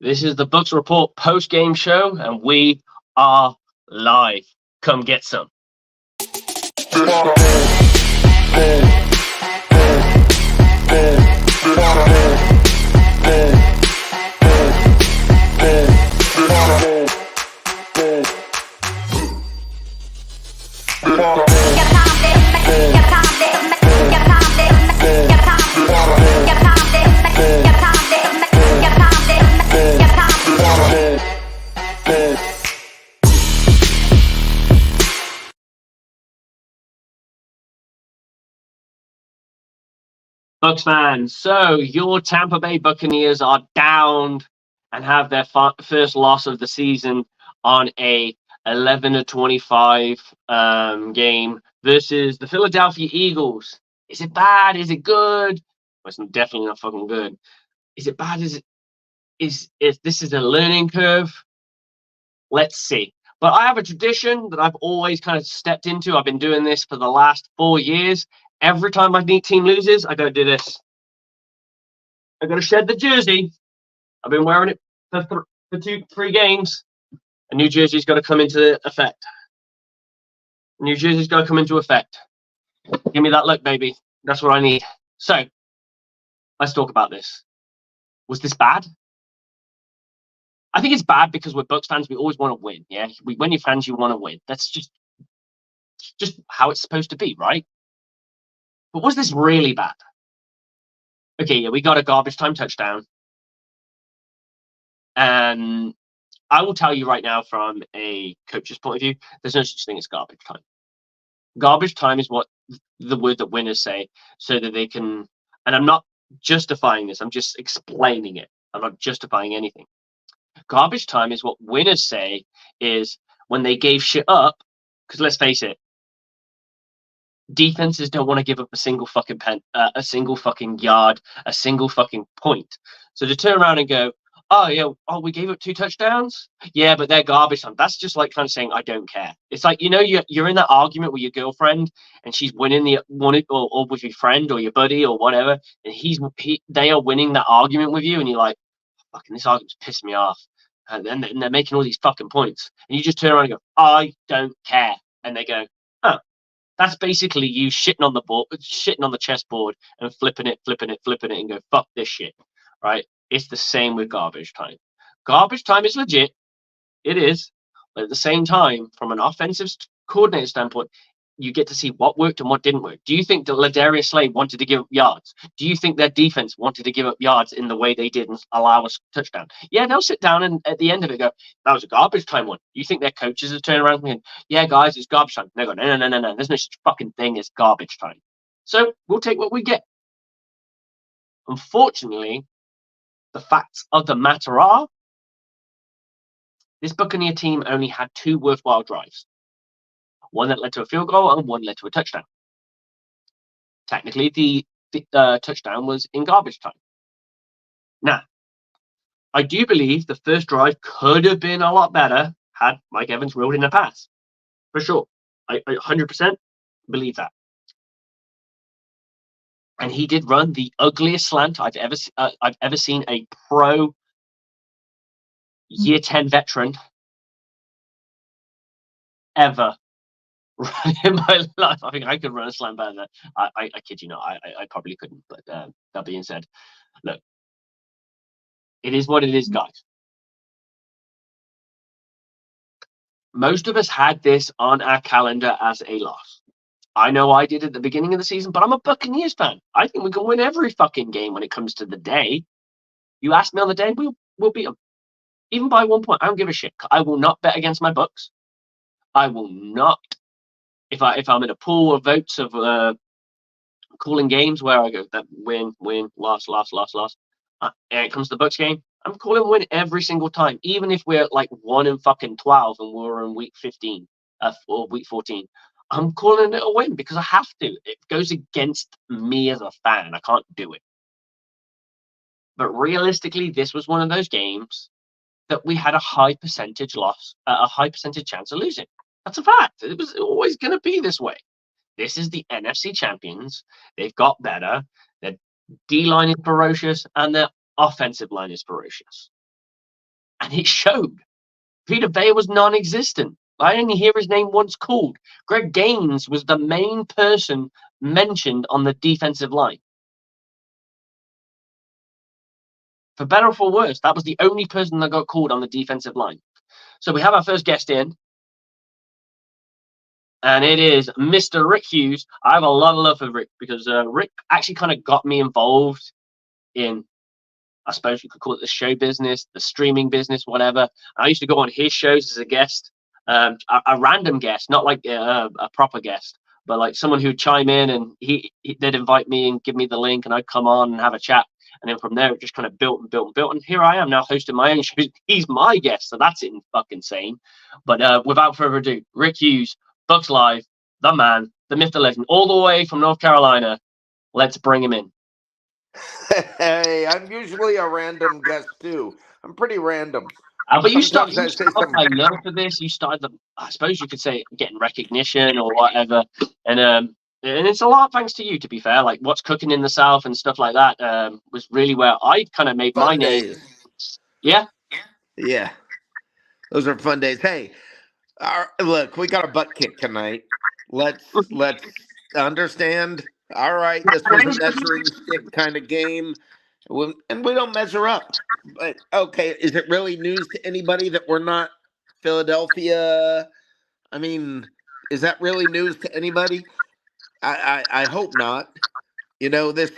This is the Bucs Report post-game show, and we are live. Come get some. Bucs fans, so your Tampa Bay Buccaneers are downed and have their first loss of the season on a 11-25 game versus the Philadelphia Eagles. Is it bad? Is it good? Well, it's definitely not fucking good. Is it bad? Is this is a learning curve? Let's see. But I have a tradition that I've always kind of stepped into. I've been doing this for the last 4 years. Every time my team loses, I go do this. I got to shed the jersey. I've been wearing it for 3 games. A new jersey's got to come into effect. New jersey's got to come into effect. Give me that look, baby. That's what I need. So, let's talk about this. Was this bad? I think it's bad because we're Bucs fans. We always want to win. Yeah, when you're fans, you want to win. That's just how it's supposed to be, right? But was this really bad? Okay, yeah, we got a garbage time touchdown. And I will tell you right now, from a coach's point of view, there's no such thing as garbage time. Garbage time is what the word that winners say, so that they can. And I'm not justifying this. I'm just explaining it. I'm not justifying anything. Garbage time is what winners say is when they gave shit up. Because let's face it, defenses don't want to give up a single fucking a single fucking yard, a single fucking point. So to turn around and go, oh yeah, we gave up 2 touchdowns. Yeah, but they're garbage time. That's just like kind of saying I don't care. It's like, you're in that argument with your girlfriend and she's winning or with your friend or your buddy or whatever, and they are winning that argument with you, and you're like, fucking this argument's pissing me off. And then they're making all these fucking points, and you just turn around and go, I don't care. And they go, oh, that's basically you shitting on the board, shitting on the chessboard, and flipping it, and go, fuck this shit, right? It's the same with garbage time. Garbage time is legit. It is. But at the same time, from an offensive coordinator standpoint, you get to see what worked and what didn't work. Do you think that Ladarius Slade wanted to give up yards? Do you think their defense wanted to give up yards in the way they did and allow us touchdown? Yeah, they'll sit down and at the end of it go, that was a garbage time one. You think their coaches are turning around and yeah, guys, it's garbage time. They go, no. There's no such fucking thing as garbage time. So we'll take what we get. Unfortunately, the facts of the matter are, this Buccaneer team only had 2 worthwhile drives. One that led to a field goal and one led to a touchdown. Technically, the touchdown was in garbage time. Now, I do believe the first drive could have been a lot better had Mike Evans reeled in a pass. For sure. I 100% believe that. And he did run the ugliest slant I've ever seen a pro year 10 veteran ever in my life. I think I could run a slam better than that. I kid you not. I probably couldn't. But that being said, look, it is what it is, guys. Most of us had this on our calendar as a loss. I know I did at the beginning of the season, but I'm a Buccaneers fan. I think we can win every fucking game when it comes to the day. You ask me on the day, we'll beat them. Even by 1 point, I don't give a shit. I will not bet against my Bucs. I will not. If I'm in a pool of votes of calling games where I go that win, loss, and it comes to the Bucs game, I'm calling win every single time, even if we're like 1-12 and we're in week 15 or week 14. I'm calling it a win because I have to. It goes against me as a fan. I can't do it. But realistically, this was one of those games that we had a high percentage loss, a high percentage chance of losing. That's a fact. It was always going to be this way. This is the NFC champions. They've got better. Their D line is ferocious, and their offensive line is ferocious. And it showed. Peter Bayer was non-existent. I only hear his name once called. Greg Gaines was the main person mentioned on the defensive line. For better or for worse, that was the only person that got called on the defensive line. So we have our first guest in, and it is Mr. Rick Hughes. I have a lot of love for Rick because Rick actually kind of got me involved in, I suppose you could call it the show business, the streaming business, whatever. I used to go on his shows as a guest, a random guest, not like a proper guest, but like someone who'd chime in and they'd invite me and give me the link, and I'd come on and have a chat. And then from there, it just kind of built and built and built. And here I am now hosting my own show. He's my guest, so that's fucking insane. But without further ado, Rick Hughes, Bucs Live, the man, the myth, the legend, all the way from North Carolina. Let's bring him in. Hey, I'm usually a random guest too. I'm pretty random. But you Sometimes I started say some. by young for this. You started, I suppose you could say, getting recognition or whatever, and it's a lot thanks to you. To be fair, like What's Cooking in the South and stuff like that was really where I kind of made my Fun name. days. Yeah, Yeah, those are fun days. Hey, look, we got a butt kick tonight. Let's understand. All right, this was a measuring stick kind of game, and we don't measure up. But okay, is it really news to anybody that we're not Philadelphia? I mean, is that really news to anybody? I hope not. You know, this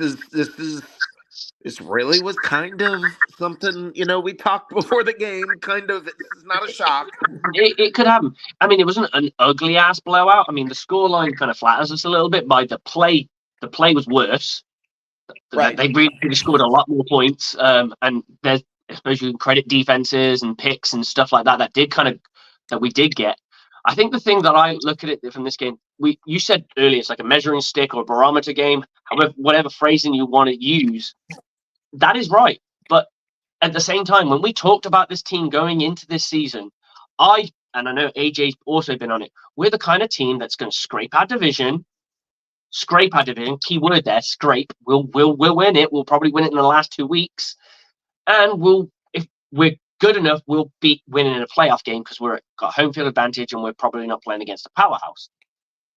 really was kind of something. You know, we talked before the game. Kind of, this is not a shock. it could happen. I mean, it wasn't an ugly ass blowout. I mean, the scoreline kind of flatters us a little bit by the play. The play was worse. Right. They really scored a lot more points, and there's, I suppose you can credit defenses and picks and stuff like that that we did get. I think the thing that I look at it from this game, you said earlier, it's like a measuring stick or a barometer game, however, whatever phrasing you want to use. That is right, but at the same time, when we talked about this team going into this season, and I know AJ's also been on it. We're the kind of team that's going to scrape our division. Scrape our division. Key word there, scrape. We'll win it. We'll probably win it in the last 2 weeks, and if we're good enough, we'll be winning in a playoff game because we're got home field advantage and we're probably not playing against a powerhouse.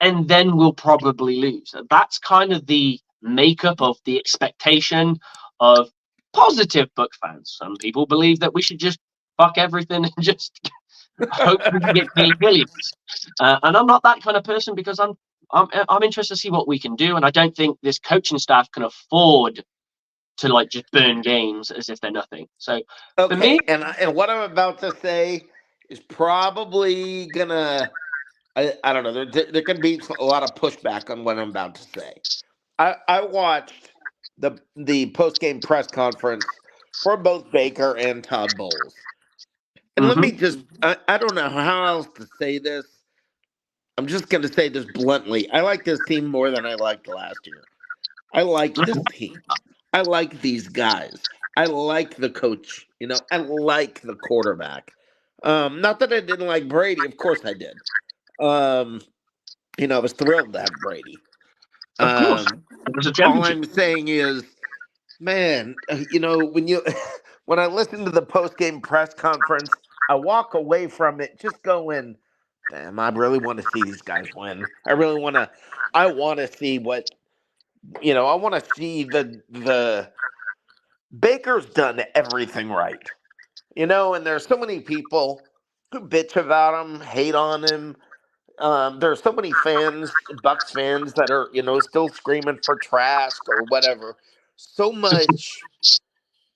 And then we'll probably lose. That's kind of the makeup of the expectation of positive Buck fans. Some people believe that we should just fuck everything and just hope we can get paid millions. And I'm not that kind of person because I'm interested to see what we can do, and I don't think this coaching staff can afford to like just burn games as if they're nothing. So for me, Okay, and what I'm about to say is probably gonna. I don't know. There can be a lot of pushback on what I'm about to say. I watched the post game press conference for both Baker and Todd Bowles, and let me mm-hmm, just. I don't know how else to say this. I'm just going to say this bluntly. I like this team more than I liked last year. I like this team. I like these guys. I like the coach. You know, I like the quarterback. Not that I didn't like Brady. Of course I did. Um, you know, I was thrilled to have Brady. of course, Um, it was a all championship. I'm saying is, man, you know, when you when I listen to the post game press conference, I walk away from it just going, damn, I really want to see these guys win. I want to see what, you know, I want to see the Baker's done everything right. You know, and there's so many people who bitch about him, hate on him. There are so many fans, Bucks fans, that are, you know, still screaming for Trask or whatever. So much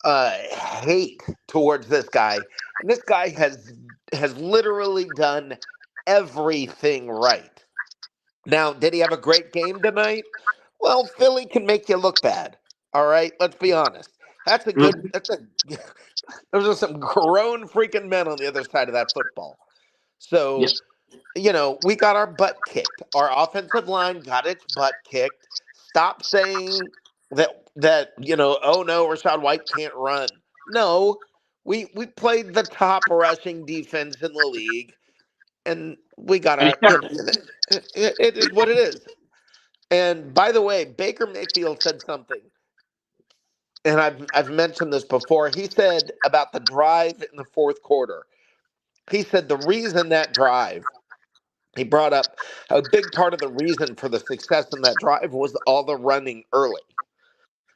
hate towards this guy, and this guy has literally done everything right. Now, did he have a great game tonight? Well, Philly can make you look bad. All right, let's be honest. That's a good. Mm-hmm. That's a. Those are some grown freaking men on the other side of that football. So, Yes, you know, we got our butt kicked. Our offensive line got its butt kicked. Stop saying that you know, oh no, Rashad White can't run. No, we played the top rushing defense in the league, and we got and it's our, you know, terrible. it is what it is. And by the way, Baker Mayfield said something. and I've mentioned this before. He said about the drive in the fourth quarter. He said the reason that drive, he brought up a big part of the reason for the success in that drive was all the running early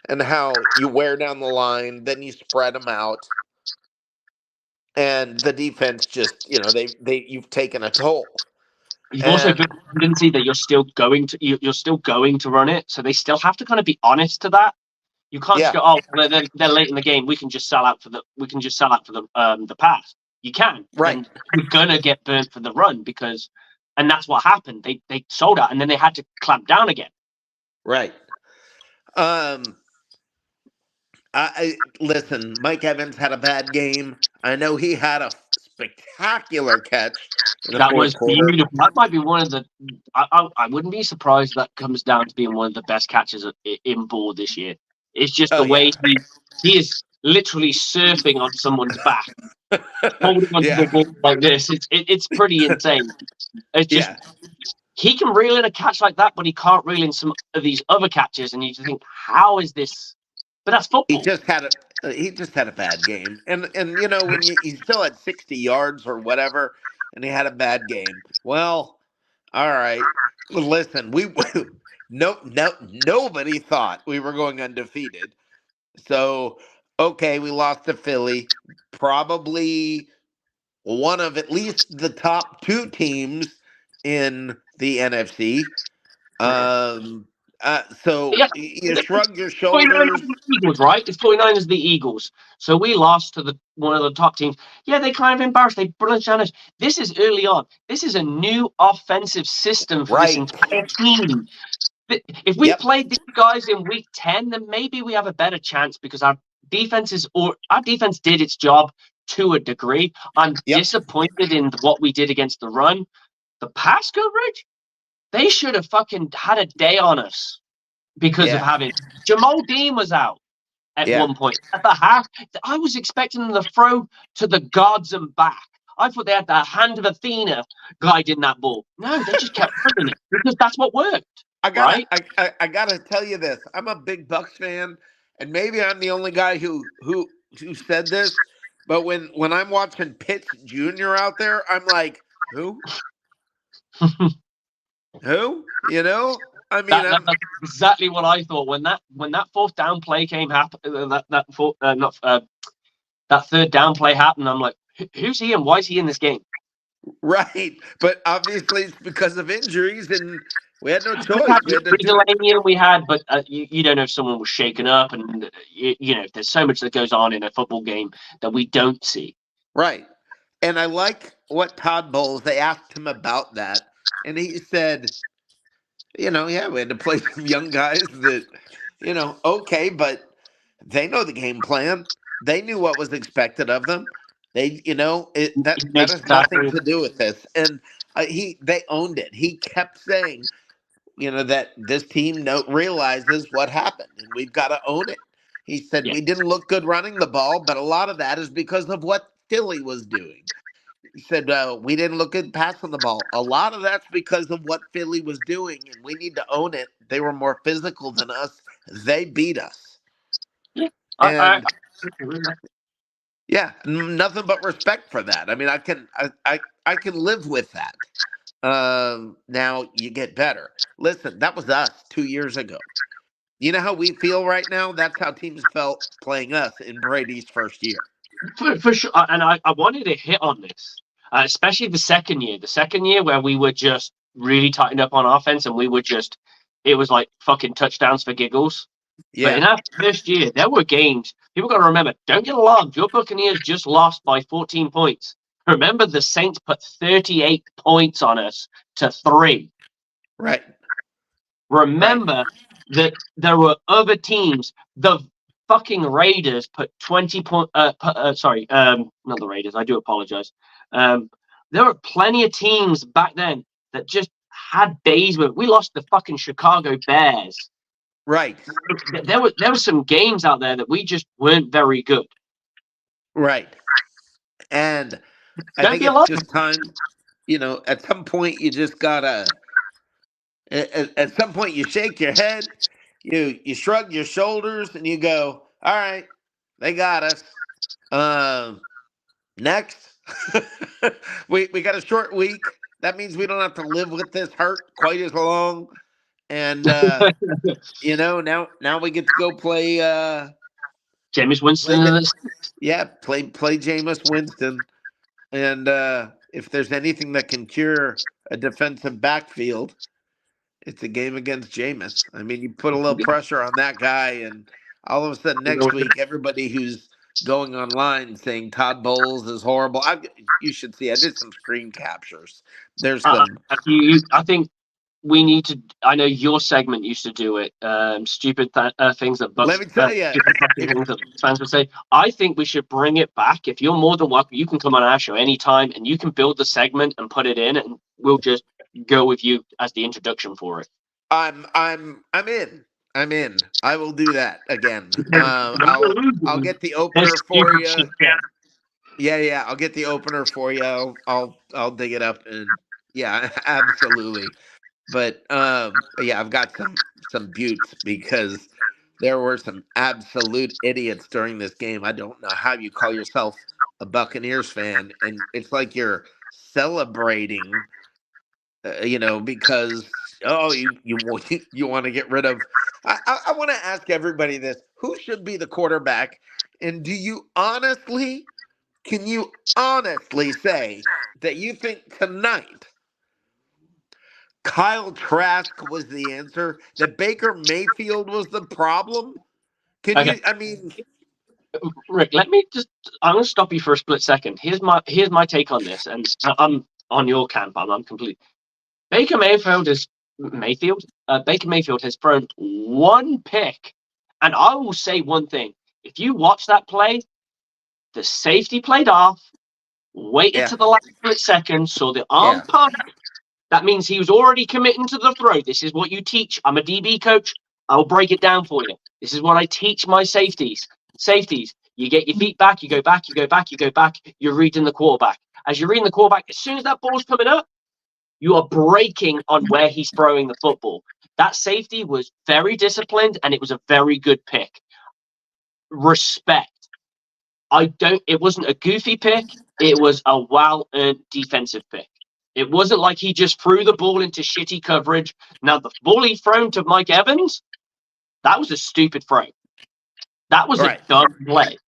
and how you wear down the line, then you spread them out, and the defense just, you've taken a toll. You've also And built a tendency that you're still going to run it, so they still have to kind of be honest to that. You can't just yeah, go, oh, they're late in the game. We can just sell out for the pass. You can, right, and you're gonna get burnt for the run and that's what happened. They sold out, and then they had to clamp down again. right. Um, I listen. Mike Evans had a bad game. I know he had a spectacular catch in the That fourth was quarter. beautiful. That might be one of the. I wouldn't be surprised that comes down to being one of the best catches in ball this year. It's just Oh the yeah, way he is literally surfing on someone's back, holding onto the yeah, ball like this. It's pretty insane. It's just yeah. he can reel in a catch like that, but he can't reel in some of these other catches, and you just think, how is this? But that's He football. just had a bad game, and when he still had 60 yards or whatever, and he had a bad game. Well, all right. Listen, we nobody thought we were going undefeated. So okay, we lost to Philly, probably one of at least the top two teams in the NFC. Um, so Yeah, you shrug your 49ers shoulders. the Eagles, right? It's 49ers the Eagles. So we lost to the one of the top teams. Yeah, they kind of embarrassed. They brunched on us. This is early on. This is a new offensive system for this Right. entire team. If we Yep. played these guys in week 10, then maybe we have a better chance because our defense did its job to a degree. I'm Yep. disappointed in what we did against the run. The pass coverage, they should have fucking had a day on us because of Yeah. having Jamal Dean was out at Yeah. one point. At the half, I was expecting them to throw to the gods and back. I thought they had the hand of Athena guiding that ball. No, they just kept running it because that's what worked, I gotta right? I gotta tell you this. I'm a big Bucks fan, and maybe I'm the only guy who said this, but when I'm watching Pitts Jr. out there, I'm like, who? Who? I mean, That's exactly what I thought when that fourth down play came happen. That fourth, not that third down play happened. I'm like, who's he and why is he in this game? right. But obviously it's because of injuries, and we had no We choice. had We had to do Delaney and we had, but you don't know if someone was shaken up, and there's so much that goes on in a football game that we don't see. right. And I like what Todd Bowles, they asked him about that, and he said, yeah, we had to play some young guys that, okay, but they know the game plan. They knew what was expected of them. They, He that makes has the nothing tackle. to do with this. And they owned it. He kept saying, that this team realizes what happened, and we've got to own it. He said Yeah, we didn't look good running the ball, but a lot of that is because of what Philly was doing. He said we didn't look good passing the ball. A lot of that's because of what Philly was doing, and we need to own it. They were more physical than us. They beat us, yeah. and I yeah, nothing but respect for that. I mean, I can live with that. Now you get better. Listen, that was us 2 years ago. You know how we feel right now? That's how teams felt playing us in Brady's first year. for sure, and I wanted to hit on this, especially the second year. The second year where we were just really tightened up on offense, and it was like fucking touchdowns for giggles. But Yeah, in our first year, there were games. People got to remember. Don't get alarmed. Your Buccaneers just lost by 14 points. Remember, the Saints put 38 points on us to 3. right, right, Remember that there were other teams. The fucking Raiders put 20 point. Sorry, not the Raiders. I do apologize. There were plenty of teams back then that just had days where we lost the fucking Chicago Bears. right, There were some games out there that we just weren't very good. right. And I Don't think be it's alarmed. just time. At some point you just gotta. At some point you shake your head, you shrug your shoulders, and you go, All right, they got us. Next, we got a short week. That means we don't have to live with this hurt quite as long. And now we get to go play. Jameis Play Winston. the play Jameis Winston. And if there's anything that can cure a defensive backfield, it's a game against Jameis. I mean, you put a little pressure on that guy, and all of a sudden next week, everybody who's going online saying Todd Bowles is horrible. You should see. I did some screen captures. There's some. I think we need to. I know your segment used to do it. Stupid things that Let Bucks. me tell you, Things that fans would say. I think we should bring it back. If you're more than welcome, you can come on our show anytime, and you can build the segment and put it in, and we'll just go with you as the introduction for it. I'm in. I'm in. I will do that again. I'll get the opener for you. Yeah. I'll get the opener for you. I'll dig it up and yeah, absolutely. But yeah, I've got some buttes because there were some absolute idiots during this game. I don't know how you call yourself a Buccaneers fan, and it's like you're celebrating, because you want to get rid of. I want to ask everybody this: who should be the quarterback? And can you honestly say that you think tonight Kyle Trask was the answer, that Baker Mayfield was the problem? Can Okay, you? I mean, Rick, let me just. I'm going to stop you for a split second. Here's my take on this, and I'm on your camp. I'm complete. Baker Mayfield is Mayfield. Baker Mayfield has thrown one pick, and I will say one thing: if you watch that play, the safety played off, waited yeah, to the last split second, saw the arm yeah, pump. That means he was already committing to the throw. This is what you teach. I'm a DB coach. I'll break it down for you. This is what I teach my safeties. Safeties, you get your feet back, you go back, you go back, you go back. You're reading the quarterback. As you're reading the quarterback, as soon as that ball's coming up, you are breaking on where he's throwing the football. That safety was very disciplined, and it was a very good pick. Respect. It wasn't a goofy pick. It was a well-earned defensive pick. It wasn't like he just threw the ball into shitty coverage. Now, the ball he thrown to Mike Evans, that was a stupid throw. That was a right, dumb play.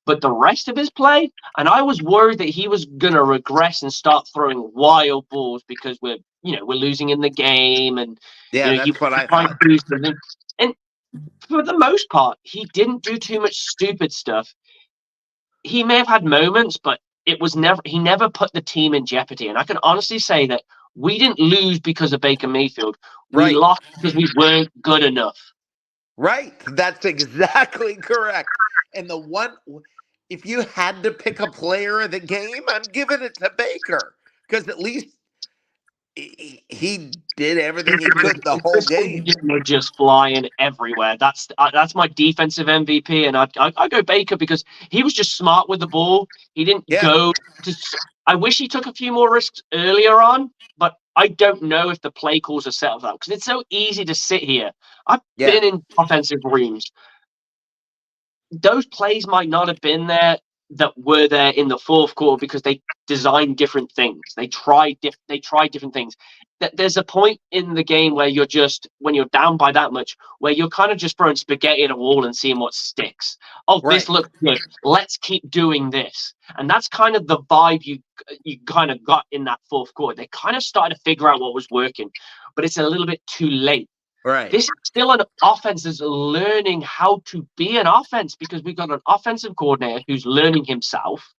But the rest of his play, and I was worried that he was going to regress and start throwing wild balls because we're losing in the game, and yeah. you That's what I try and thought. do something. And for the most part, he didn't do too much stupid stuff. He may have had moments, but he never put the team in jeopardy. And I can honestly say that we didn't lose because of Baker Mayfield. We Right, lost because we weren't good enough. right. That's exactly correct. And if you had to pick a player of the game, I'm giving it to Baker because at least he did everything he could the whole game. We're just flying everywhere. That's my defensive MVP, and I go Baker because he was just smart with the ball. He didn't Yeah, go to. I wish he took a few more risks earlier on, but I don't know if the play calls are set up that because it's so easy to sit here. I've yeah, been in offensive rooms. Those plays might not have been there that were there in the fourth quarter because they designed different things. They tried different things. There's a point in the game where when you're down by that much, where you're kind of just throwing spaghetti at a wall and seeing what sticks. Oh, right, this looks good. Let's keep doing this. And that's kind of the vibe you kind of got in that fourth quarter. They kind of started to figure out what was working, but it's a little bit too late. right. This is still an offense that's learning how to be an offense because we've got an offensive coordinator who's learning himself,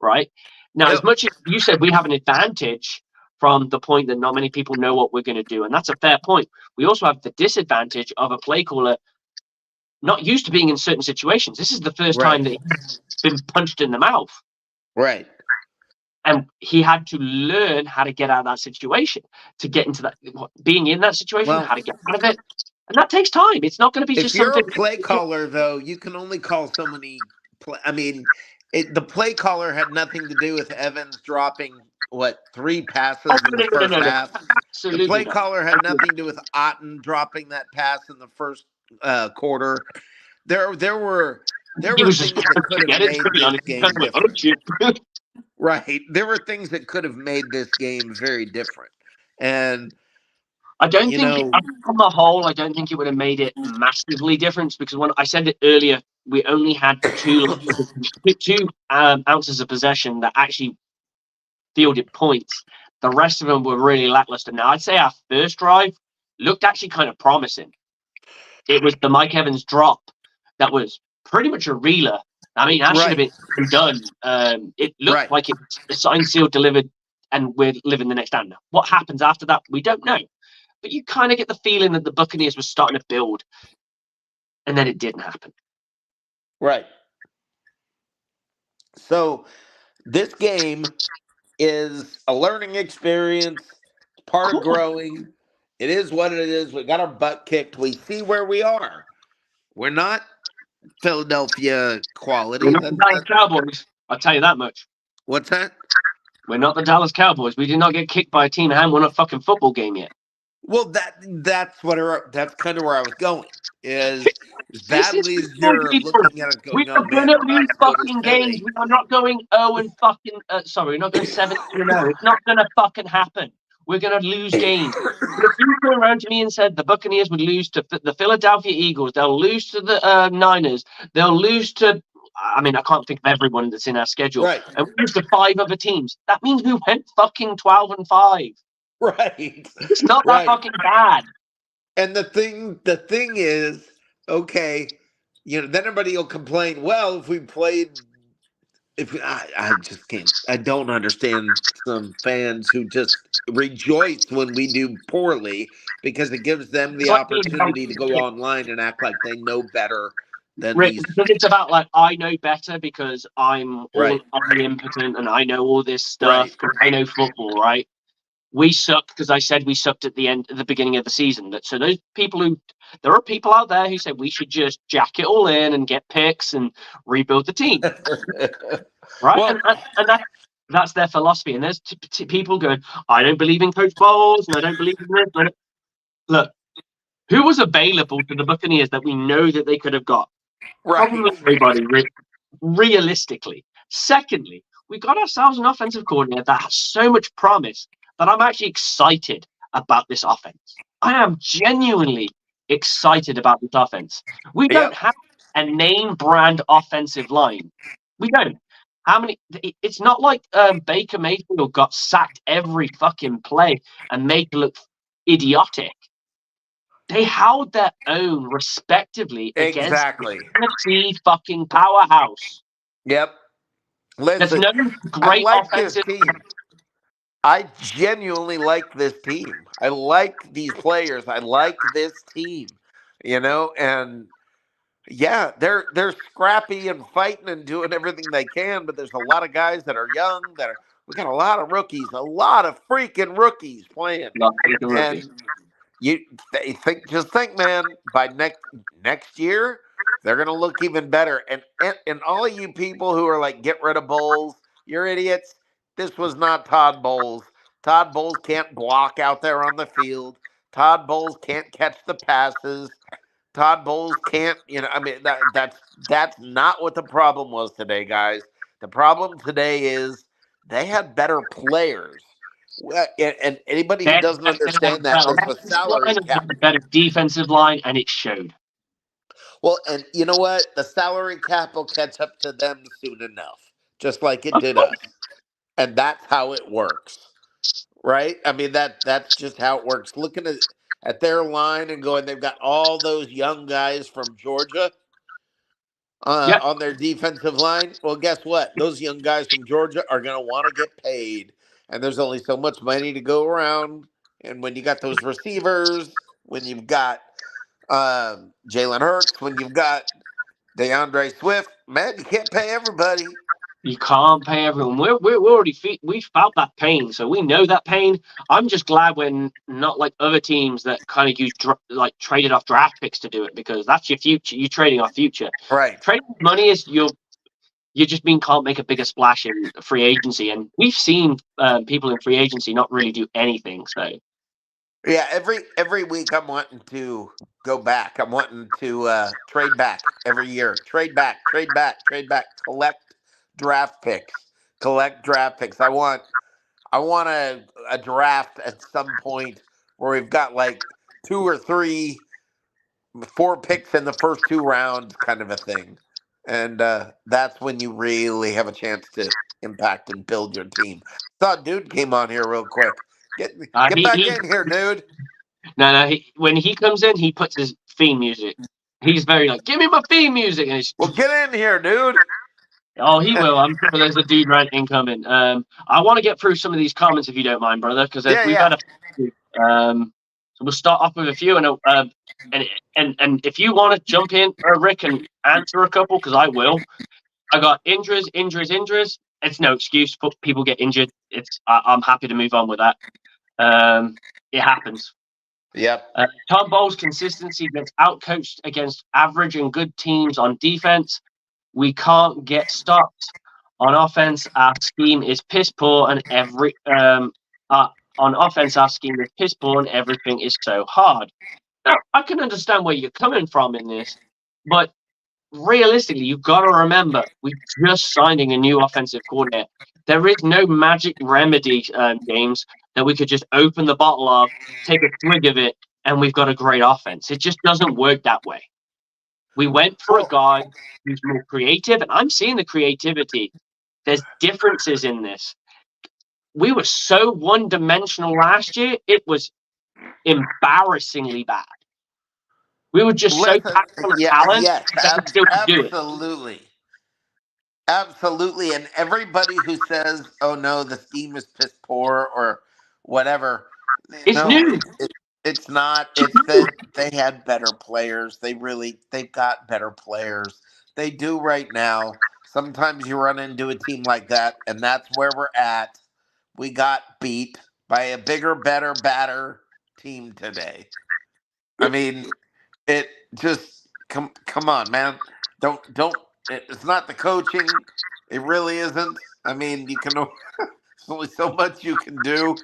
right? Now, as Yep. much as you said we have an advantage from the point that not many people know what we're going to do, and that's a fair point. We also have the disadvantage of a play caller not used to being in certain situations. This is the first Right, time that he's been punched in the mouth. right. And he had to learn how to get out of that situation, to get into that, being in that situation, Well, how to get out of it. And that takes time. It's not going to be if just you're something. a play caller, though, you can only call so many. I mean, the play caller had nothing to do with Evans dropping three Oh, passes in the no, no, no, first no, no. half. The Absolutely play not. caller had nothing to do with Otten dropping that pass in the first quarter. there were He was just things that could have forget it, to made be this honest. He's game kind of like, oh, different. shit. Right. There were things that could have made this game very different. And I don't you think, know, on the whole, I don't think it would have made it massively different because when I said it earlier, we only had two ounces of possession that actually fielded points. The rest of them were really lackluster. Now, I'd say our first drive looked actually kind of promising. It was the Mike Evans drop that was pretty much a reeler. I mean, that should have right. been done. It looked Right. like it's a signed, sealed, delivered, and we're living the next down. Now, what happens after that, we don't know. But you kind of get the feeling that the Buccaneers were starting to build, and then it didn't happen. Right. So this game is a learning experience, part of Cool. growing. It is what it is. We got our butt kicked. We see where we are. We're not Philadelphia We're quality. not the Dallas Cowboys. I'll tell you that much. What's that? We're not the Dallas Cowboys. We did not get kicked by a team that hadn't won a fucking football game yet. Well, that's kind of where I was going. Is as This is badly as football, you're people. looking at it, We going, "Oh are man, gonna we're not lose as good as fucking games. Philly." We are not going 0 and fucking. Sorry, we're not going 7-0. It's not gonna fucking happen. We're gonna lose games. But if you turn around to me and said the Buccaneers would lose to the Philadelphia Eagles, they'll lose to the Niners, they'll lose to. I mean, I can't think of everyone that's in our schedule, Right. and we lose to 5 other teams. That means we went fucking 12-5. Right. It's not that Right. fucking bad. And the thing is, okay, then everybody will complain. Well, if we played, if I just can't, I don't understand some fans who just rejoice when we do poorly because it gives them It's the like being opportunity to go online and act like they know better than Rick, these. because it's about like I know better because I'm Right. omnipotent and I know all this stuff Right. because I know football, right? We suck because I said we sucked at the beginning of the season. So there are people out there who say we should just jack it all in and get picks and rebuild the team, right? Well, That's their philosophy. And there's people going, I don't believe in Coach Bowles and I don't believe in this. Look, who was available to the Buccaneers that we know that they could have got? right. Probably everybody, realistically. Secondly, we got ourselves an offensive coordinator that has so much promise that I'm actually excited about this offense. I am genuinely excited about this offense. We don't Yep. have a name brand offensive line. We don't. How many? It's not like Baker Mayfield got sacked every fucking play and made it look idiotic. They held their own respectively against Exactly. the Tennessee fucking powerhouse. Yep. There's Listen, no I great like this offensive. team. I genuinely like this team. I like these players. I like this team. And yeah, they're scrappy and fighting and doing everything they can, but there's a lot of guys that are young we got a lot of rookies, a lot of freaking rookies playing. And just think, man, by next year, they're gonna look even better. And all of you people who are like, get rid of Bowles, you're idiots. This was not Todd Bowles. Todd Bowles can't block out there on the field. Todd Bowles can't catch the passes. Todd Bowles can't, I mean, that's not what the problem was today, guys. The problem today is they had better players. And anybody who doesn't understand that, there's a salary cap. Better defensive line, and it showed. Well, and you know what? The salary cap will catch up to them soon enough, just like it Of did course. us. And that's how it works, right? I mean, that's just how it works. Looking at their line and going, they've got all those young guys from Georgia Yeah, on their defensive line. Well, guess what? Those young guys from Georgia are going to want to get paid, and there's only so much money to go around. And when you got those receivers, when you've got Jalen Hurts, when you've got DeAndre Swift, man, you can't pay everybody. you can't pay everyone. We're already we felt that pain, so we know that pain. I'm just glad we're not like other teams that kind of use traded off draft picks to do it because that's your future. You're trading off future. Right. Trading money is you just can't make a bigger splash in free agency, and we've seen people in free agency not really do anything. So Yeah, every week I'm wanting to go back. I'm wanting to trade back every year. Trade back, trade back, trade back. Collect draft picks. Collect draft picks. I want a draft at some point where we've got like two or three, four picks in the first two rounds, kind of a thing. And that's when you really have a chance to impact and build your team. Thought dude came on here real quick. Get get back He in here, dude. no. When he comes in, he puts his theme music. He's very like, give me my theme music, and he's Well, get in here, dude. oh, he will. I'm sure there's a dude right incoming. I want to get through some of these comments if you don't mind, brother, because Yeah, we've yeah. had so we'll start off with a few, and if you want to jump in, Rick, and answer a couple, because I will. I got injuries. It's no excuse for people get injured. I'm happy to move on with that. It happens. Yep. Tom Bowles' consistency gets outcoached against average and good teams on defense. We can't get stopped. On offense, our scheme is piss poor, and on offense, our scheme is piss poor, and everything is so hard. Now, I can understand where you're coming from in this, but realistically, you've got to remember we're just signing a new offensive coordinator. There is no magic remedy, James, that we could just open the bottle of, take a swig of it, and we've got a great offense. It just doesn't work that way. We went for a guy who's more creative, and I'm seeing the creativity. There's differences in this. We were so one-dimensional last year; it was embarrassingly bad. We were just so Listen, packed full of yeah, talent yes, that we still could do it. absolutely. Absolutely. And everybody who says, oh no, the scheme is piss poor or whatever, It's no, new. it's not. It's that they had better players. They've got better players. They do right now. Sometimes you run into a team like that, and that's where we're at. We got beat by a bigger, better, badder team today. I mean, it just come on, man. Don't. It's not the coaching. It really isn't. I mean, you can. There's only so much you can do,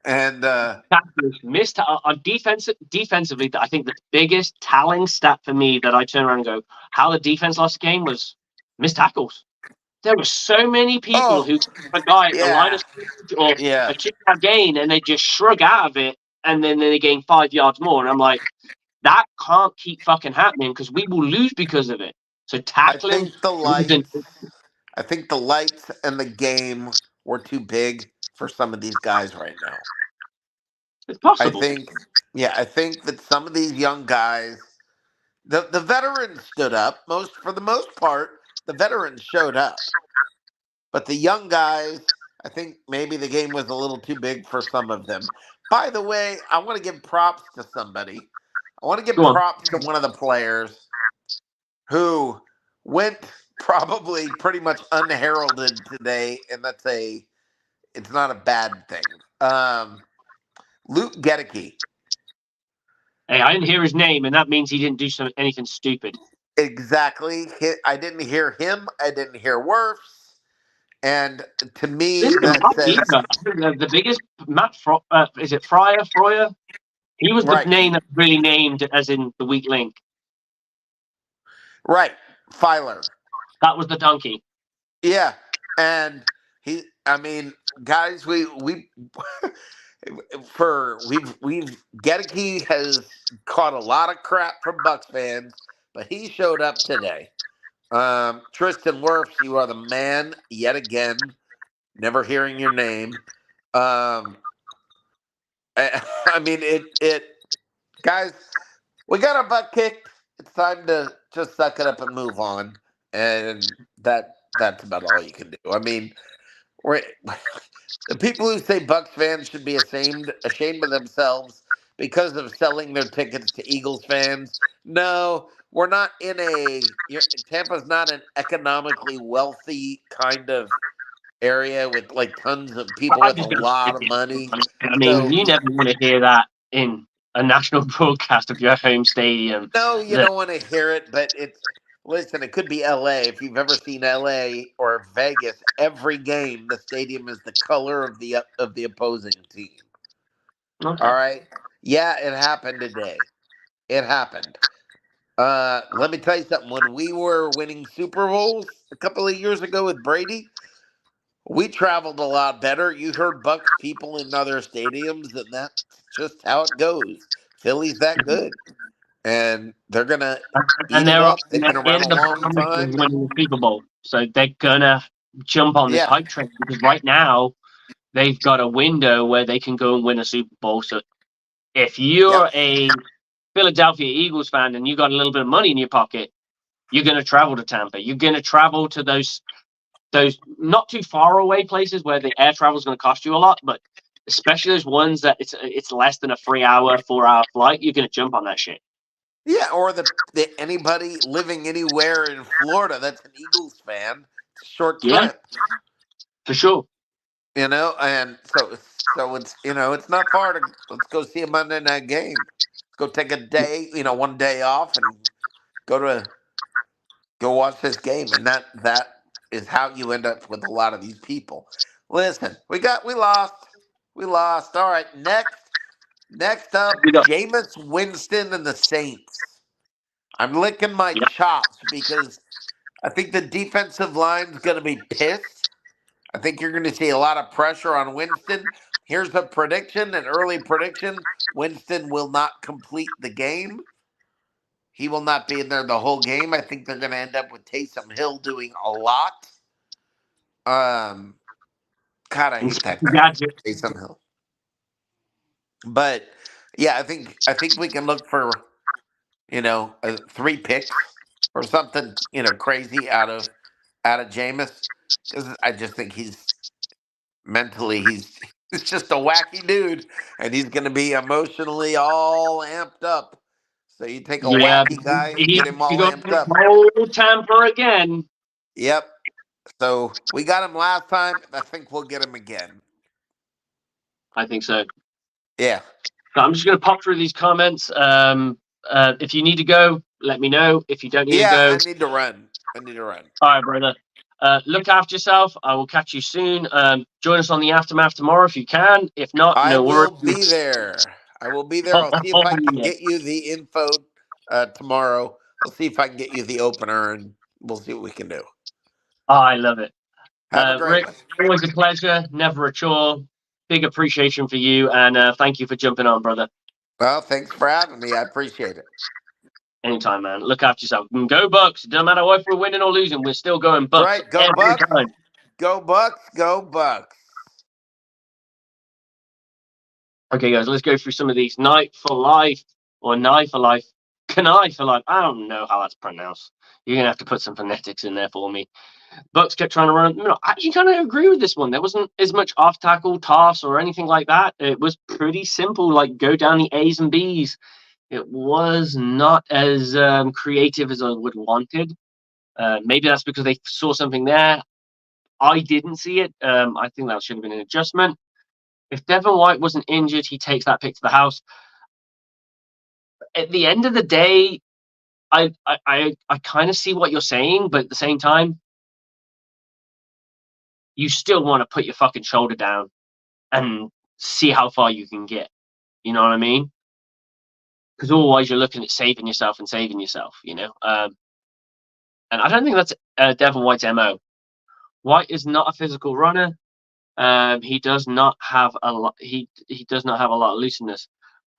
and Tackles missed on defensively. I think the biggest telling stat for me that I turn around and go, how the defense lost the game was missed tackles. There were so many people oh who a guy at the line yeah, of scrimmage or yeah. a kick out gain, and they just shrug out of it, and then they gain 5 yards more. And I'm like, that can't keep fucking happening because we will lose because of it. So I tackling think the wasn't. lights. I think the lights and the game were too big for some of these guys right now. It's I possible. think, yeah, I think that some of these young guys, the veterans stood up. Most for the most part, the veterans showed up. But the young guys, I think maybe the game was a little too big for some of them. By the way, I want to give props to somebody. I want to give Go on. props to one of the players who went probably pretty much unheralded today, and it's not a bad thing. Luke Gedeke. Hey, I didn't hear his name, and that means he didn't do anything stupid. Exactly. I didn't hear him. I didn't hear Wirfs. And to me, Didn't that says either. I think the biggest is it Fryer? He was the right, name that was really named as in the weak link. right. Filer. That was the donkey. Yeah, and I mean, guys, we've Gedeke has caught a lot of crap from Bucks fans, but he showed up today. Tristan Wirfs, you are the man yet again. Never hearing your name. I mean, guys, we got our butt kicked. It's time to just suck it up and move on, and that's about all you can do. I mean, we're, the people who say Bucks fans should be ashamed of themselves because of selling their tickets to Eagles fans. No, we're not in Tampa's not an economically wealthy kind of area with like tons of people I'm with a just going lot of to. money. I mean, So you never want to hear that in a national broadcast of your home stadium. no, you don't want to hear it, but listen, it could be LA. If you've ever seen LA or Vegas, every game the stadium is the color of the opposing team. Okay. All right. Yeah, it happened today. It happened. Let me tell you something. When we were winning Super Bowls a couple of years ago with Brady, we traveled a lot better. You heard Bucks people in other stadiums, and that's just how it goes. Philly's that good, and they're gonna And eat it up. They've been they're around in a the long promise of time. winning the Super Bowl, so they're gonna jump on this Yeah, hype train because right now they've got a window where they can go and win a Super Bowl. So if yep, you're a Philadelphia Eagles fan and you got a little bit of money in your pocket, you're going to travel to Tampa. You're going to travel to those not too far away places where the air travel is going to cost you a lot, but especially those ones that it's less than a 3 hour, 4 hour flight. You're going to jump on that shit. yeah. Or the anybody living anywhere in Florida that's an Eagles fan, it's a short Yeah, trip. for sure. And so it's it's not far to let's go see a Monday night game. Go take a day, one day off and go to go watch this game, and that is how you end up with a lot of these people. Listen, we lost. All right, next up, We got Jameis Winston and the Saints. I'm licking my yeah, chops because I think the defensive line's going to be pissed. I think you're going to see a lot of pressure on Winston. Here's a prediction, an early prediction: Winston will not complete the game. He will not be in there the whole game. I think they're going to end up with Taysom Hill doing a lot. Um, God, I hate that guy, gadget. Taysom Hill. But yeah, I think we can look for 3 picks or something crazy out of Jameis because I just think he's mentally he's just a wacky dude and he's going to be emotionally all amped up. So you take a Yeah, wacky guy and he, get him he all got amped up. old Tampa again. Yep. So we got him last time. I think we'll get him again. I think so. Yeah. So I'm just going to pop through these comments. If you need to go, let me know. If you don't need to Yeah, go, I need to run. I need to run. all right, brother. Look after yourself. I will catch you soon. Join us on the aftermath tomorrow if you can. If not, I no worries. will be there. I will be there. I'll see if Oh, I can yeah. get you the info tomorrow. I'll see if I can get you the opener and we'll see what we can do. Oh, I love it. Have a great Rick, one. always a pleasure. Never a chore. Big appreciation for you. And thank you for jumping on, brother. Well, thanks for having me. I appreciate it. Anytime, man. Look after yourself. And go Bucks. It doesn't matter if we're winning or losing. We're still going That's Bucks right. Go every Bucks. time. Go Bucks. Go Bucks. Okay, guys, let's go through some of these. Night for Life or Knife for Life. Knife for Life. I don't know how that's pronounced. You're going to have to put some phonetics in there for me. Bucks kept trying to run. I actually kind of agree with this one. There wasn't as much off tackle toss or anything like that. It was pretty simple, like go down the A's and B's. It was not as creative as I would have wanted. Maybe that's because they saw something there. I didn't see it. I think that should have been an adjustment. If Devin White wasn't injured, he takes that pick to the house. At the end of the day, I kind of see what you're saying, but at the same time, you still want to put your fucking shoulder down and see how far you can get. You know what I mean? Because otherwise, you're looking at saving yourself and saving yourself. And I don't think that's Devin White's mo. White is not a physical runner. He does not have a lot. He does not have a lot of looseness.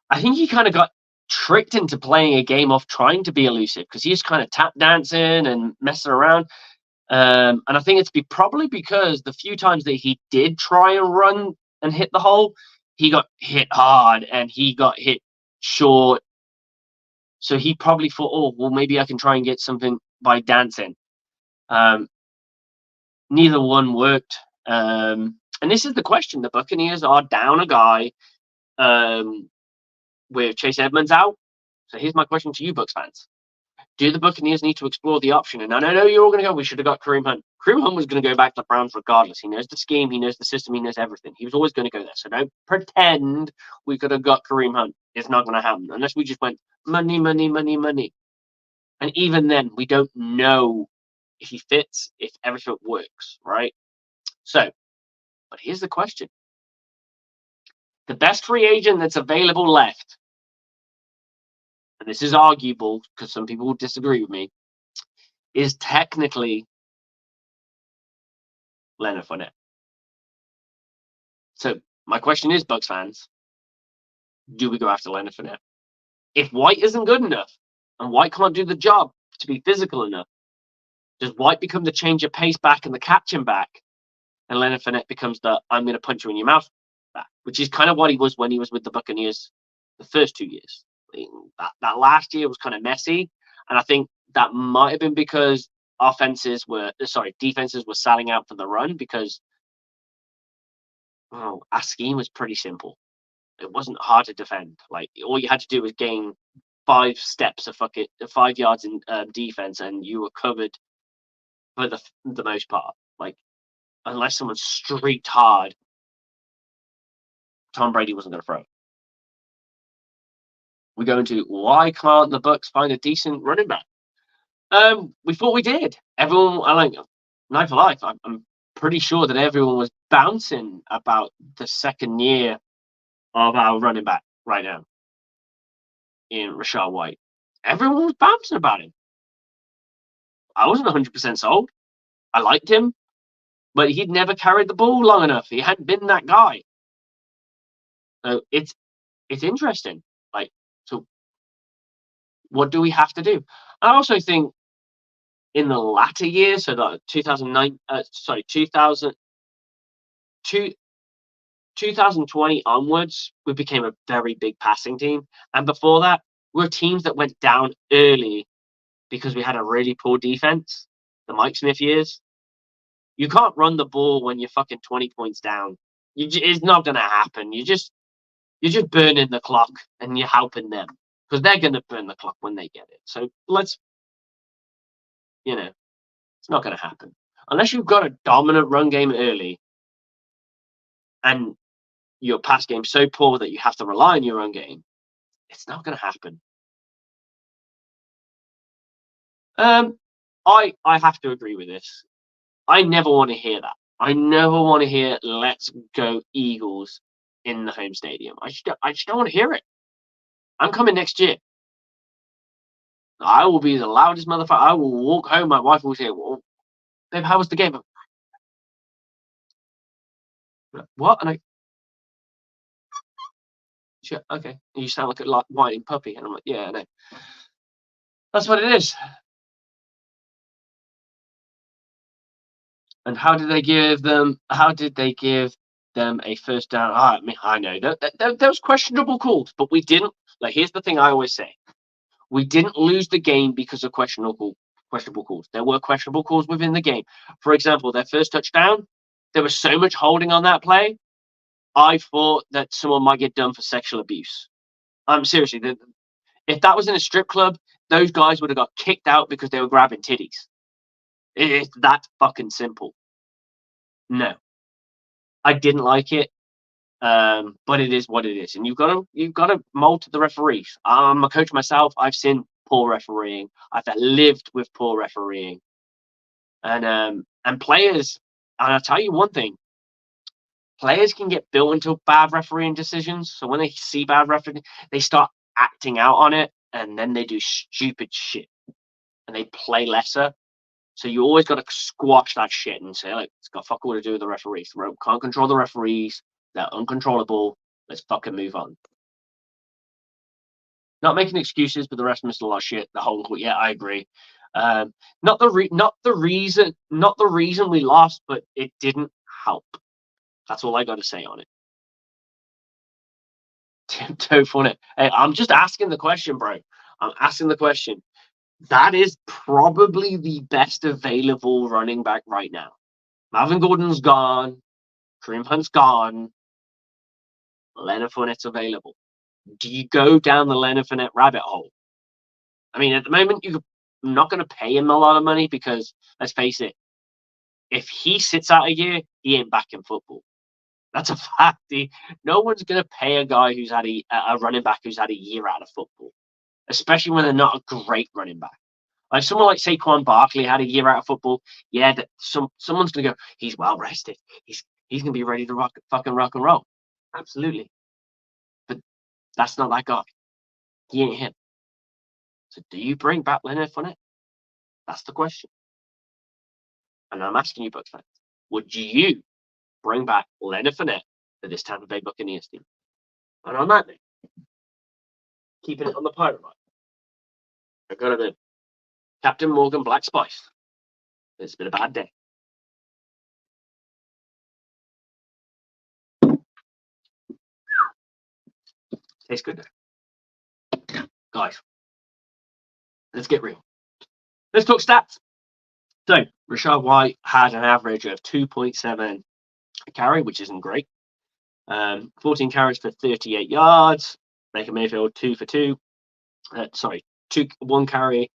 I think he kind of got tricked into playing a game off trying to be elusive because he's kind of tap dancing and messing around. And I think it's probably because the few times that he did try and run and hit the hole, he got hit hard and he got hit short. So he probably thought, oh, well, maybe I can try and get something by dancing. Um, Neither one worked. And this is the question. The Buccaneers are down a guy with Chase Edmonds out. So here's my question to you, Bucs fans. Do the Buccaneers need to explore the option? And I know you're all going to go, we should have got Kareem Hunt. Kareem Hunt was going to go back to the Browns regardless. He knows the scheme, he knows the system, he knows everything. He was always going to go there. So don't pretend we could have got Kareem Hunt. It's not going to happen unless we just went money, money, money, money. And even then, we don't know if he fits, if everything works, right? So, but here's the question. The best free agent that's available left, and this is arguable because some people will disagree with me, is technically Leonard Fournette. So my question is, Bucs fans, do we go after Leonard Fournette? If White isn't good enough and White can't do the job to be physical enough, does White become the change of pace back and the catching back? And Leonard Fournette becomes the I'm going to punch you in your mouth back, which is kind of what he was when he was with the Buccaneers the first 2 years. That last year was kind of messy. And I think that might have been because defenses were selling out for the run because our scheme was pretty simple. It wasn't hard to defend. Like all you had to do was gain 5 steps of 5 yards in defense, and you were covered for the most part. Like unless someone streaked hard, Tom Brady wasn't going to throw. We go into why can't the Bucs find a decent running back? We thought we did. Everyone, Knife for Life. I'm pretty sure that everyone was bouncing about the second year of our running back right now in Rachaad White. Everyone was bouncing about him. I wasn't 100% sold. I liked him, but he'd never carried the ball long enough. He hadn't been that guy. So it's interesting. So what do we have to do? I also think in the latter years, so that 2020 onwards, we became a very big passing team. And before that, we were teams that went down early because we had a really poor defense. The Mike Smith years. You can't run the ball when you're fucking 20 points down. It's not going to happen. You're just burning the clock and you're helping them because they're going to burn the clock when they get it. So it's not going to happen. Unless you've got a dominant run game early and your pass game's so poor that you have to rely on your run game, it's not going to happen. I have to agree with this. I never want to hear that. I never want to hear "Let's go Eagles" in the home stadium. I just don't want to hear it. I'm coming next year. I will be the loudest motherfucker. I will walk home. My wife will say, "Well, babe, how was the game?" What? And okay. And you sound like a whining puppy. And I'm like, yeah, I know. That's what it is. And how did they give them a first down? I mean, I know that was questionable calls, but we didn't. Like, here's the thing I always say: we didn't lose the game because of questionable calls. There were questionable calls within the game. For example, their first touchdown, there was so much holding on that play. I thought that someone might get done for sexual abuse. Seriously, if that was in a strip club, those guys would have got kicked out because they were grabbing titties. It's that fucking simple. No, I didn't like it, but it is what it is, and you've got to mold to the referees. I'm a coach myself. I've seen poor refereeing. I've lived with poor refereeing, and players. And I'll tell you one thing: players can get built into bad refereeing decisions. So when they see bad refereeing, they start acting out on it, and then they do stupid shit, and they play lesser. So you always got to squash that shit and say, like, it's got fuck all to do with the referees. Can't control the referees. They're uncontrollable. Let's fucking move on. Not making excuses, but the rest missed a lot of shit. The whole, yeah, I agree. Not the reason we lost, but it didn't help. That's all I got to say on it. Don't funny. Hey, I'm just asking the question, bro. I'm asking the question. That is probably the best available running back right now. Melvin Gordon's gone. Kareem Hunt's gone. Leonard Fournette's available. Do you go down the Leonard Fournette rabbit hole? I mean, at the moment, you're not going to pay him a lot of money because, let's face it, if he sits out a year, he ain't back in football. That's a fact. No one's going to pay a guy who's had a running back who's had a year out of football, especially when they're not a great running back. Like someone like Saquon Barkley had a year out of football. Yeah, someone's going to go, he's well rested. He's going to be ready to rock and roll. Absolutely. That's not that guy. He ain't him. So do you bring back Leonard Fournette? That's the question. And I'm asking you, Bucs fans, would you bring back Leonard Fournette for this Tampa Bay Buccaneers team? And on that note, keeping it on the pirate line, I got a bit. Captain Morgan Black Spice. It's been a bad day. Tastes good though. Guys, let's get real. Let's talk stats. So, Rashad White had an average of 2.7 a carry, which isn't great. 14 carries for 38 yards. Baker Mayfield 2 for 2. One carry,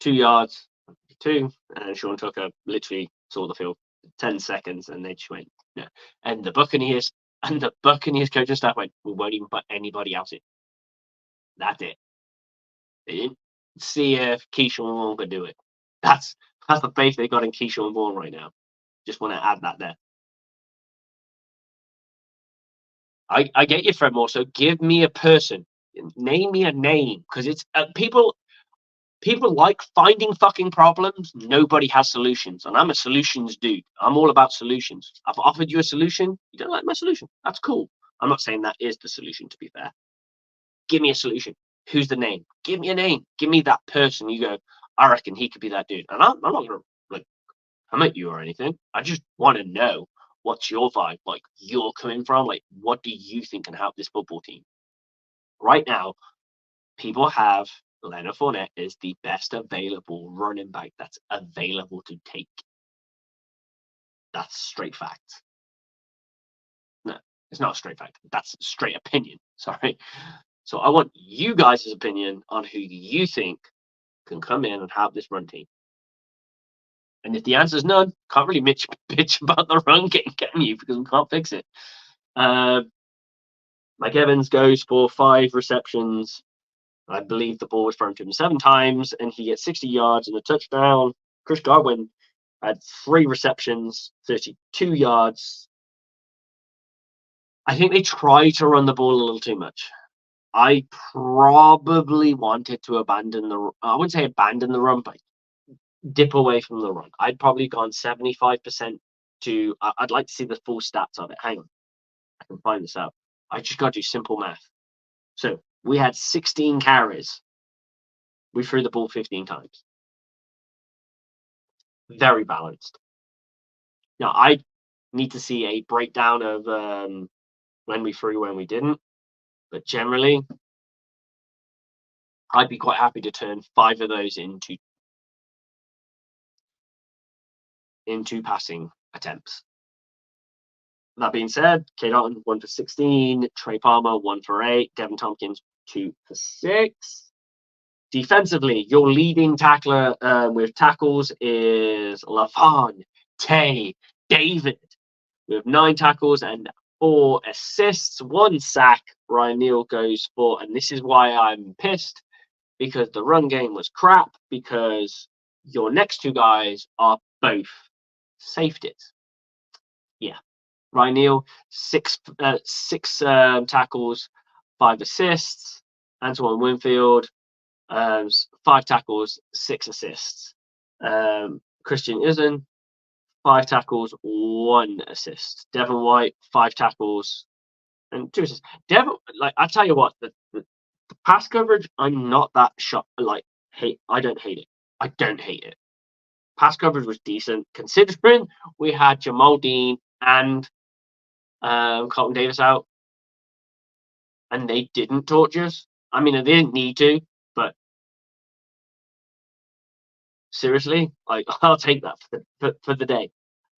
2 yards, 2. And Sean Tucker literally saw the field 10 seconds, and they just went, no. And the Buccaneers coaching staff went, we won't even put anybody else in. That's it. They didn't see if Keyshawn Vaughn could do it. That's the faith they got in Keyshawn Vaughn right now. Just want to add that there. I get you, Fred Moore. So give me a person. Name me a name. Because it's people like finding fucking problems. Nobody has solutions. And I'm a solutions dude. I'm all about solutions. I've offered you a solution. You don't like my solution. That's cool. I'm not saying that is the solution, to be fair. Give me a solution. Who's the name? Give me a name. Give me that person. You go, I reckon he could be that dude. And I'm not going to come at you or anything. I just want to know what's your vibe, like you're coming from, like what do you think can help this football team? Right now, people have Leonard Fournette is the best available running back that's available to take. That's straight fact. No, it's not a straight fact. That's straight opinion. Sorry. So I want you guys' opinion on who you think can come in and help this run team. And if the answer is none, can't really bitch about the run game, can you? Because we can't fix it. Mike Evans goes for 5 receptions. I believe the ball was thrown to him 7 times, and he gets 60 yards and a touchdown. Chris Godwin had 3 receptions, 32 yards. I think they tried to run the ball a little too much. I probably wanted to I wouldn't say abandon the run, but dip away from the run. I'd probably gone 75% to, I'd like to see the full stats of it. Hang on. I can find this out. I just got to do simple math. So we had 16 carries. We threw the ball 15 times. Very balanced. Now, I need to see a breakdown of when we threw, when we didn't. But generally, I'd be quite happy to turn 5 of those into passing attempts. That being said, Kate Otten 1 for 16, Trey Palmer 1 for 8, Devin Tompkins 2 for 6. Defensively, your leading tackler with tackles is Lavonte David with 9 tackles and 4 assists, 1 sack. Ryan Neal goes for, and this is why I'm pissed, because the run game was crap, because your next 2 guys are both safeties. Yeah. Ryan Neal, 6 tackles, 5 assists. Antoine Winfield, 5 tackles, 6 assists. Christian Izan, 5 tackles, 1 assist. Devin White, 5 tackles and 2 assists. I tell you what, the pass coverage, I'm not that shocked. I don't hate it. I don't hate it. Pass coverage was decent, considering we had Jamal Dean and Carlton Davis out, and they didn't torture us. I mean, they didn't need to, but seriously, I'll take that for the day.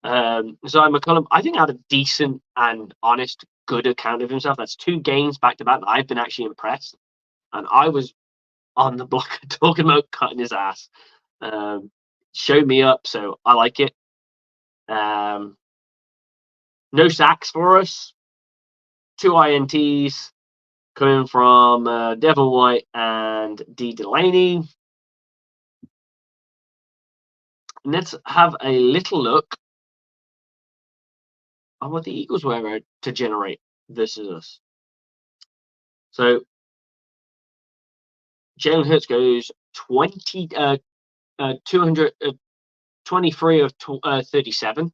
Zion McCollum, I think, had a decent and honest, good account of himself. That's 2 games back to back that I've been actually impressed, and I was on the block talking about cutting his ass. Show me up, so I like it. No sacks for us. 2 INTs coming from Devin White and D. Delaney. Let's have a little look on what the Eagles were to generate versus us. So Jalen Hurts goes 223 of 37.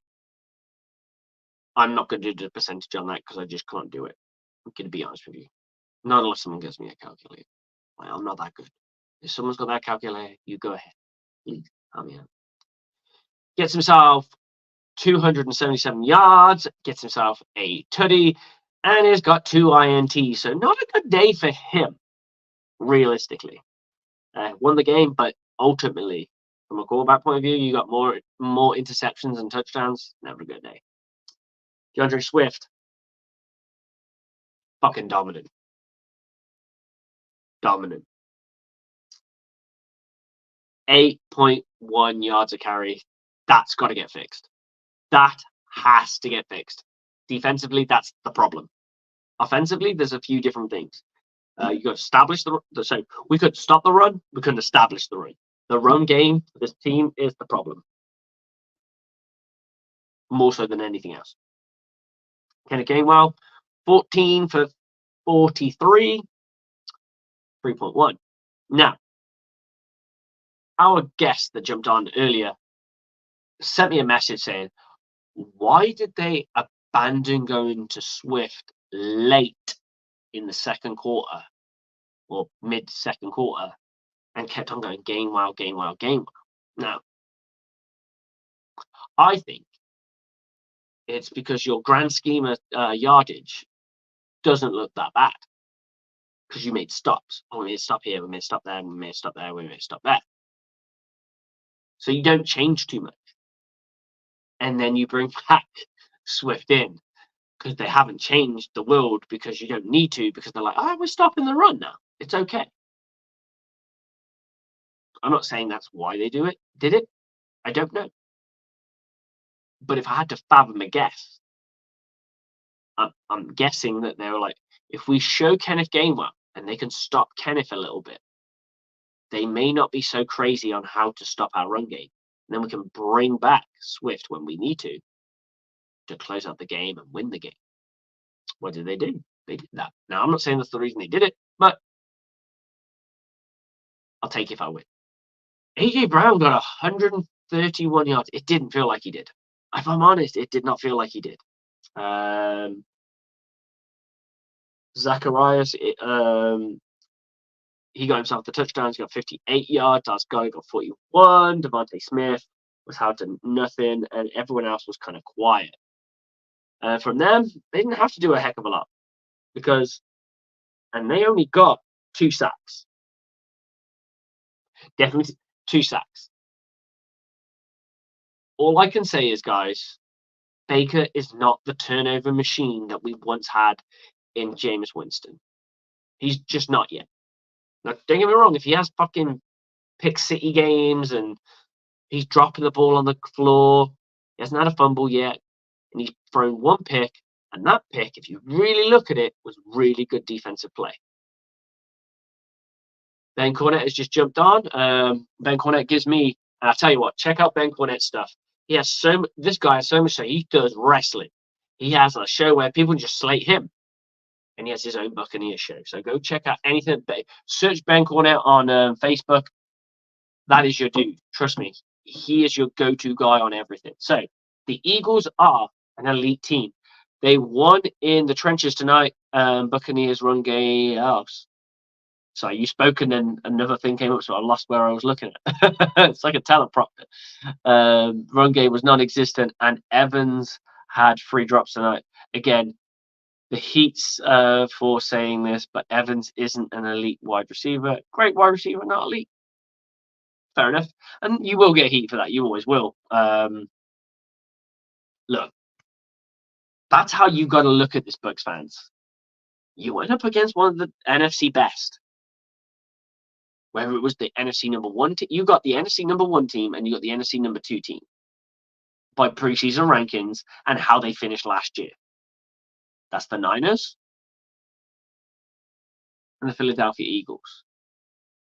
I'm not going to do the percentage on that because I just can't do it. I'm going to be honest with you. Not unless someone gives me a calculator. Well, I'm not that good. If someone's got that calculator, you go ahead. Please, help me out. Gets himself 277 yards, gets himself a tutty, and has got 2 INTs. So not a good day for him, realistically. Won the game, but ultimately, from a quarterback point of view, you got more interceptions and touchdowns. Never a good day. DeAndre Swift, fucking dominant. Dominant. 8.1 yards a carry. That's got to get fixed. That has to get fixed. Defensively, that's the problem. Offensively, there's a few different things. You got to establish so we could stop the run, we couldn't establish the run. The run game for this team is the problem, more so than anything else. Kenneth Gainwell, 14 for 43, 3.1. Now, our guest that jumped on earlier sent me a message saying, why did they abandon going to Swift late in the second quarter or mid-second quarter and kept on going Gainwell? Now, I think it's because your grand scheme of yardage doesn't look that bad because you made stops. Oh, we made a stop here, we made a stop there, we made a stop there, we made a stop there. So you don't change too much. And then you bring back Swift in because they haven't changed the world because you don't need to, because they're like, oh, we're stopping the run now. It's okay. I'm not saying that's why they did it. I don't know. But if I had to fathom a guess, I'm guessing that they were like, if we show Kenneth Gainwell and they can stop Kenneth a little bit, they may not be so crazy on how to stop our run game. And then we can bring back Swift when we need to close out the game and win the game. What did they do? They did that. Now, I'm not saying that's the reason they did it, but I'll take it if I win. A.J. Brown got 131 yards. It didn't feel like he did. If I'm honest, it did not feel like he did. Zacharias, he got himself the touchdown. He got 58 yards. Asgard got 41. Devontae Smith was held to nothing, and everyone else was kind of quiet. From them, they didn't have to do a heck of a lot and they only got 2 sacks. Definitely 2 sacks. All I can say is, guys, Baker is not the turnover machine that we once had in Jameis Winston. He's just not yet. Now, don't get me wrong, if he has fucking pick city games and he's dropping the ball on the floor, he hasn't had a fumble yet, and he's thrown 1 pick, and that pick, if you really look at it, was really good defensive play. Ben Cornett has just jumped on. Ben Cornett gives me, and I'll tell you what, check out Ben Cornett's stuff. He has this guy has so much so he does wrestling. He has a show where people just slate him, and he has his own Buccaneers show. So go check out anything. Search Ben Cornett on Facebook. That is your dude. Trust me, he is your go-to guy on everything. So the Eagles are an elite team. They won in the trenches tonight. Buccaneers run game. Sorry, you spoke and then another thing came up, so I lost where I was looking at. It's like a teleprompter. Run game was non-existent, and Evans had 3 drops tonight. Again, the heat's for saying this, but Evans isn't an elite wide receiver. Great wide receiver, not elite. Fair enough. And you will get heat for that. You always will. Look, that's how you got to look at this, Bucs fans. You went up against one of the NFC best. Whether it was the NFC number 1 team, you got the NFC number 1 team and you got the NFC number 2 team by preseason rankings and how they finished last year. That's the Niners and the Philadelphia Eagles.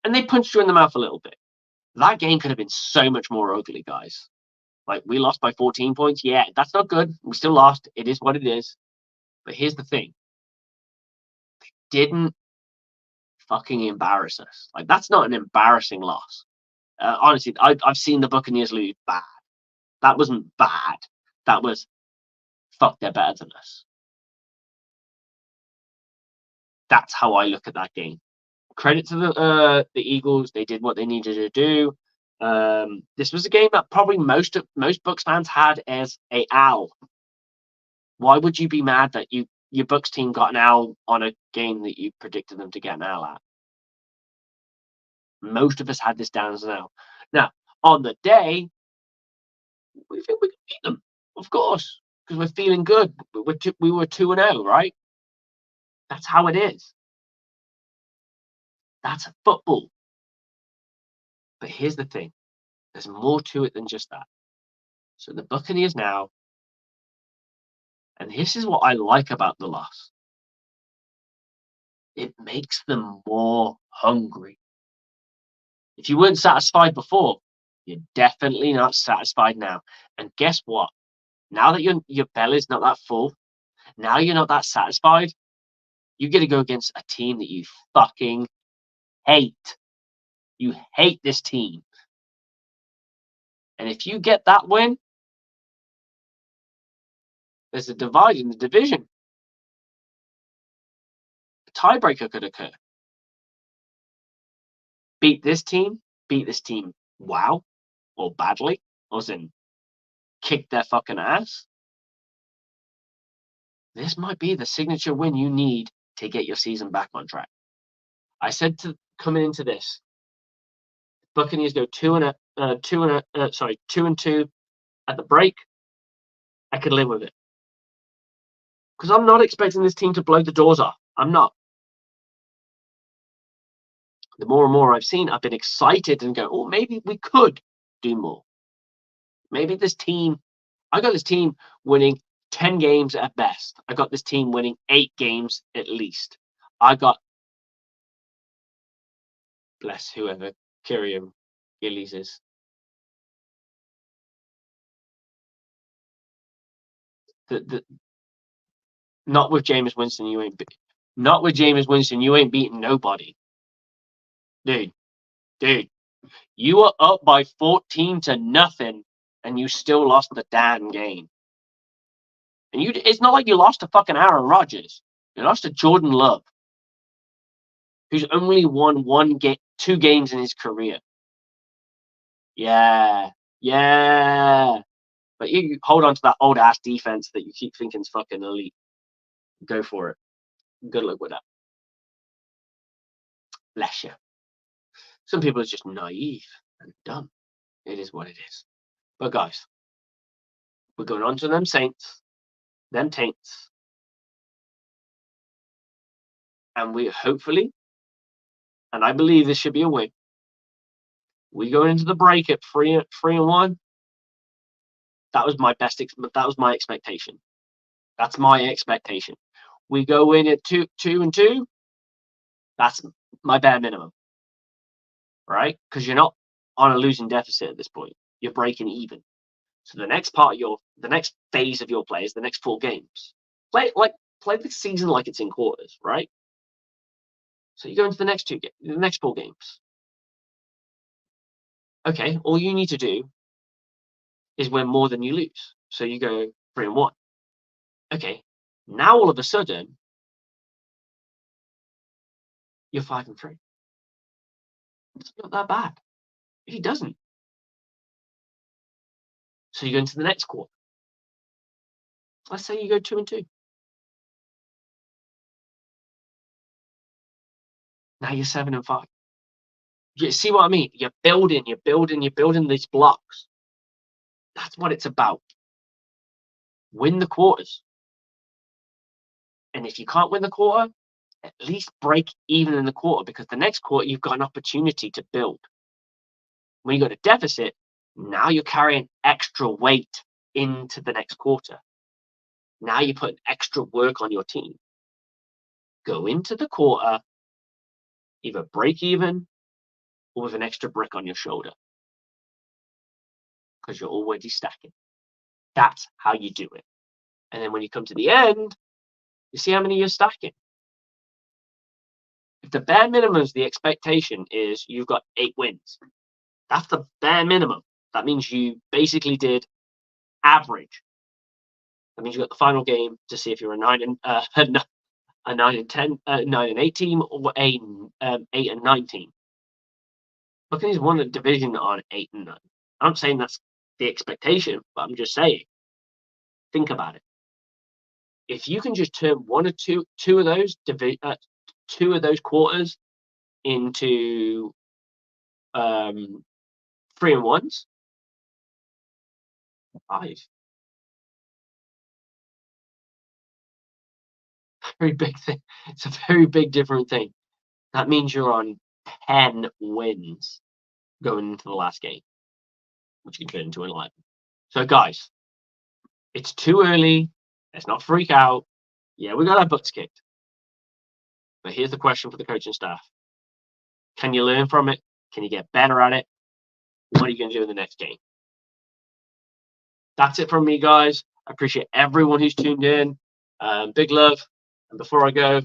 And they punched you in the mouth a little bit. That game could have been so much more ugly, guys. Like, we lost by 14 points. Yeah, that's not good. We still lost. It is what it is. But here's the thing. They didn't fucking embarrass us. Like, that's not an embarrassing loss. Honestly, I've seen the Buccaneers lose bad. That wasn't bad. That was, fuck, they're better than us. That's how I look at that game. Credit to the Eagles. They did what they needed to do. This was a game that probably most Bucs fans had as a owl. Why would you be mad that your Bucs team got an owl on a game that you predicted them to get an owl at? Most of us had this down as an owl. Now, on the day, we think we can beat them, of course, because we're feeling good. We were 2-0, right? That's how it is. That's football. But here's the thing. There's more to it than just that. So the Buccaneers now, and this is what I like about the loss, it makes them more hungry. If you weren't satisfied before, you're definitely not satisfied now. And guess what? Now that your belly's not that full, now you're not that satisfied, you get to go against a team that you fucking hate. You hate this team. And if you get that win, there's a divide in the division. A tiebreaker could occur. Beat this team wow, or badly, or as in kick their fucking ass. This might be the signature win you need to get your season back on track. I said coming into this, Buccaneers go 2-2 at the break. I could live with it. Because I'm not expecting this team to blow the doors off. I'm not. The more and more I've seen, I've been excited and go, oh, maybe we could do more. Maybe I got this team winning 10 games at best. I got this team winning 8 games at least. I got, bless whoever Kyrian Gillies is. Not with Jameis Winston, you ain't beating nobody. Dude, you were up by 14-0 and you still lost the damn game. And it's not like you lost to fucking Aaron Rodgers. You lost to Jordan Love, who's only won 2 games in his career. Yeah. But you hold on to that old ass defense that you keep thinking is fucking elite. Go for it. Good luck with that. Bless you. Some people are just naive and dumb. It is what it is. But guys, we're going on to them Saints, them Taints. And we hopefully, and I believe this should be a win, we go into the break at 3-1. That was my expectation. That's my expectation. We go in at 2-2. That's my bare minimum, right? Because you're not on a losing deficit at this point. You're breaking even. So the next phase of your play is the next 4 games. Play the season like it's in quarters, right? So you go into the next 4 games. Okay, all you need to do is win more than you lose. So you go 3-1. Okay, now all of a sudden you're 5-3. It's not that bad. He doesn't. So you go into the next quarter. Let's say you go 2-2. Now you're 7-5. You see what I mean? You're building these blocks. That's what it's about. Win the quarters. And if you can't win the quarter, at least break even in the quarter, because the next quarter you've got an opportunity to build. When you got a deficit, now you're carrying extra weight into the next quarter. Now you put extra work on your team. Go into the quarter, either break even or with an extra brick on your shoulder, because you're already stacking. That's how you do it. And then when you come to the end, you see how many you're stacking. If the bare minimum is the expectation is you've got 8 wins, that's the bare minimum. That means you basically did average. That means you got the final game to see if you're a 9 and 10, 9 and 8 team or a 8 and 9 team. Buccaneers won the division on 8 and 9. I'm not saying that's the expectation, but I'm just saying, think about it. If you can just turn one or two of those quarters into 3 and 1s, 5. Very big thing. It's a very big different thing. That means you're on 10 wins going into the last game, which can turn into an 11. So, guys, it's too early. Let's not freak out. Yeah, we got our butts kicked. But here's the question for the coaching staff. Can you learn from it? Can you get better at it? What are you going to do in the next game? That's it from me, guys. I appreciate everyone who's tuned in. Big love. And before I go,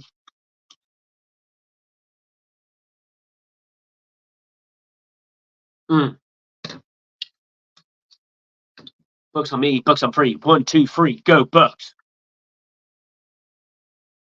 Bucs on me, Bucs on free. 1, 2, 3, go Bucs.